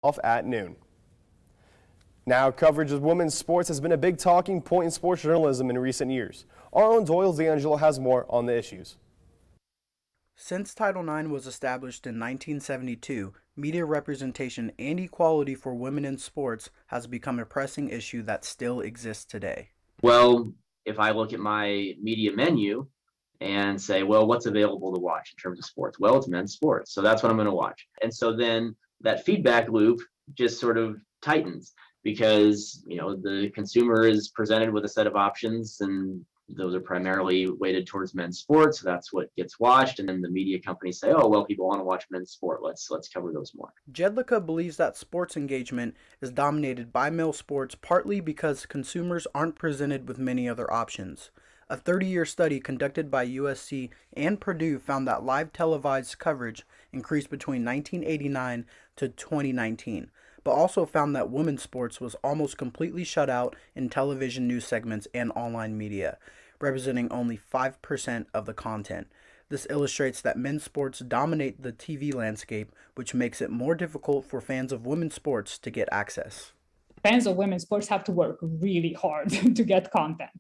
off at noon. Now, coverage of women's sports has been a big talking point in sports journalism in recent years. Our own Doyal D'Angelo has more on the issues. Since Title IX was established in 1972, media representation and equality for women in sports has become a pressing issue that still exists today. Well, if I look at my media menu and say, well, what's available to watch in terms of sports? Well, it's men's sports. So that's what I'm going to watch. And so then that feedback loop just sort of tightens because, the consumer is presented with a set of options and those are primarily weighted towards men's sports. So that's what gets watched. And then the media companies say, oh, well, people want to watch men's sport. Let's cover those more. Jedlicka believes that sports engagement is dominated by male sports partly because consumers aren't presented with many other options. A 30-year study conducted by USC and Purdue found that live televised coverage increased between 1989 to 2019, but also found that women's sports was almost completely shut out in television news segments and online media, representing only 5% of the content. This illustrates that men's sports dominate the TV landscape, which makes it more difficult for fans of women's sports to get access. Fans of women's sports have to work really hard to get content,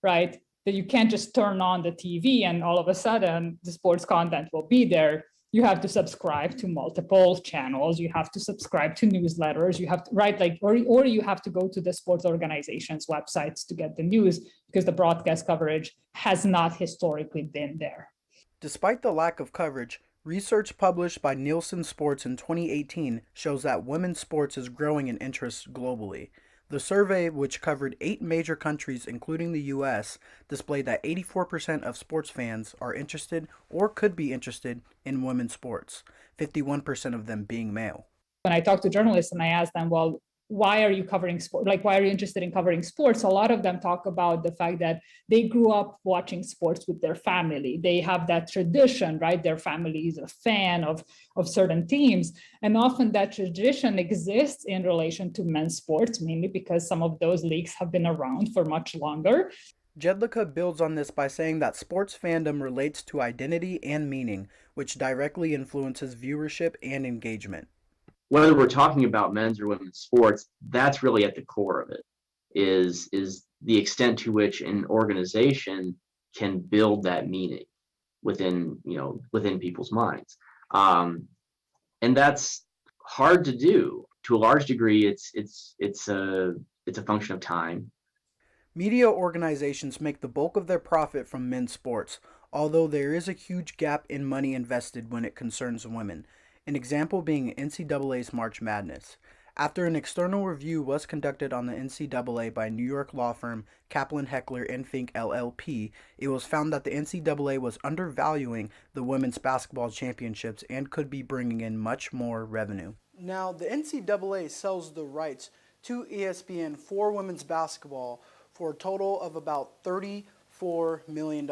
right? That you can't just turn on the TV and all of a sudden the sports content will be there. You have to subscribe to multiple channels. You have to subscribe to newsletters. You have to, right? Or you have to go to the sports organizations' websites to get the news because the broadcast coverage has not historically been there. Despite the lack of coverage, research published by Nielsen Sports in 2018 shows that women's sports is growing in interest globally. The survey, which covered 8 major countries including the US, displayed that 84% of sports fans are interested or could be interested in women's sports, 51% of them being male. When I talk to journalists and I ask them, well, why are you covering sport? Why are you interested in covering sports? A lot of them talk about the fact that they grew up watching sports with their family. They have that tradition, right? Their family is a fan of certain teams. And often that tradition exists in relation to men's sports, mainly because some of those leagues have been around for much longer. Jedlicka builds on this by saying that sports fandom relates to identity and meaning, which directly influences viewership and engagement. Whether we're talking about men's or women's sports, that's really at the core of it, is the extent to which an organization can build that meaning within people's minds. And that's hard to do. To a large degree, it's a function of time. Media organizations make the bulk of their profit from men's sports, although there is a huge gap in money invested when it concerns women. An example being NCAA's March Madness. After an external review was conducted on the NCAA by New York law firm Kaplan Heckler and Fink LLP, it was found that the NCAA was undervaluing the women's basketball championships and could be bringing in much more revenue. Now, the NCAA sells the rights to ESPN for women's basketball for a total of about $34 million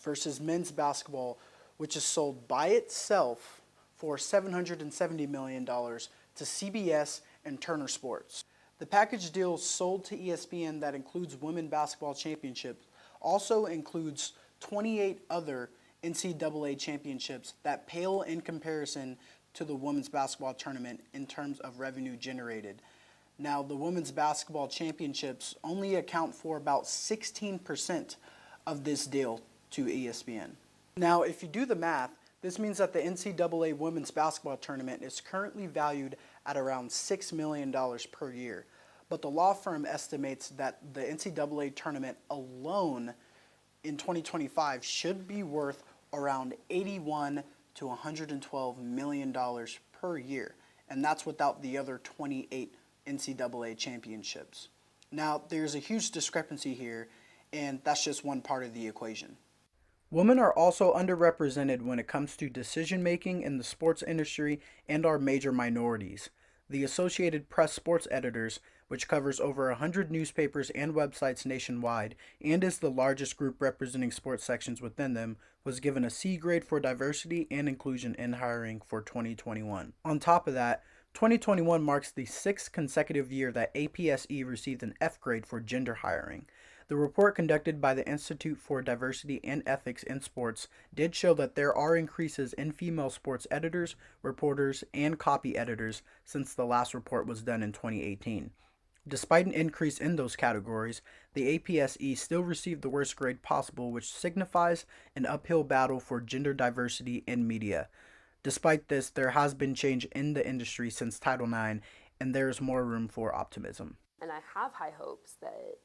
versus men's basketball, which is sold by itself for $770 million to CBS and Turner Sports. The package deal sold to ESPN that includes women basketball championships also includes 28 other NCAA championships that pale in comparison to the women's basketball tournament in terms of revenue generated. Now, the women's basketball championships only account for about 16% of this deal to ESPN. Now, if you do the math, this means that the NCAA women's basketball tournament is currently valued at around $6 million per year. But the law firm estimates that the NCAA tournament alone in 2025 should be worth around $81 to $112 million per year. And that's without the other 28 NCAA championships. Now, there's a huge discrepancy here, and that's just one part of the equation. Women are also underrepresented when it comes to decision-making in the sports industry and are major minorities. The Associated Press sports editors, which covers over 100 newspapers and websites nationwide and is the largest group representing sports sections within them, was given a C grade for diversity and inclusion in hiring for 2021. On top of that, 2021 marks the 6th consecutive year that APSE received an F grade for gender hiring. The report conducted by the Institute for Diversity and Ethics in Sports did show that there are increases in female sports editors, reporters, and copy editors since the last report was done in 2018. Despite an increase in those categories, the APSE still received the worst grade possible, which signifies an uphill battle for gender diversity in media. Despite this, there has been change in the industry since Title IX, and there is more room for optimism. And I have high hopes that,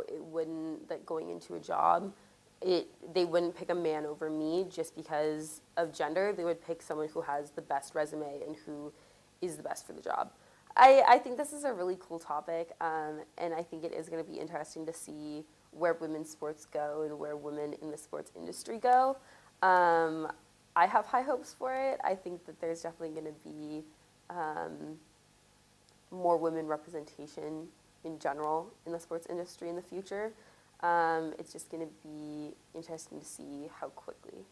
it wouldn't, that going into a job, they wouldn't pick a man over me just because of gender. They would pick someone who has the best resume and who is the best for the job. I think this is a really cool topic, and I think it is going to be interesting to see where women's sports go and where women in the sports industry go. I have high hopes for it. I think that there's definitely going to be more women representation in general in the sports industry in the future. It's just going to be interesting to see how quickly.